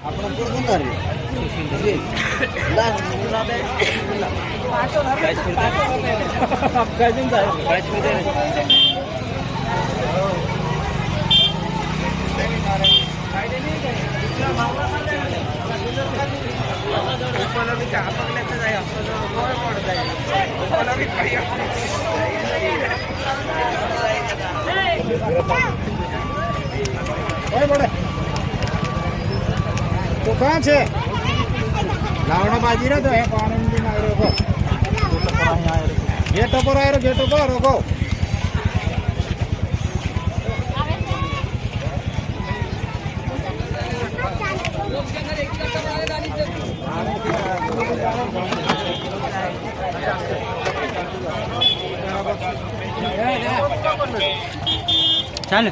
आपण कोण धरले तो कहाँ से लावना बाजी रहा तो है पानी में ना रोको गेट पर आए गेट पर रोको चल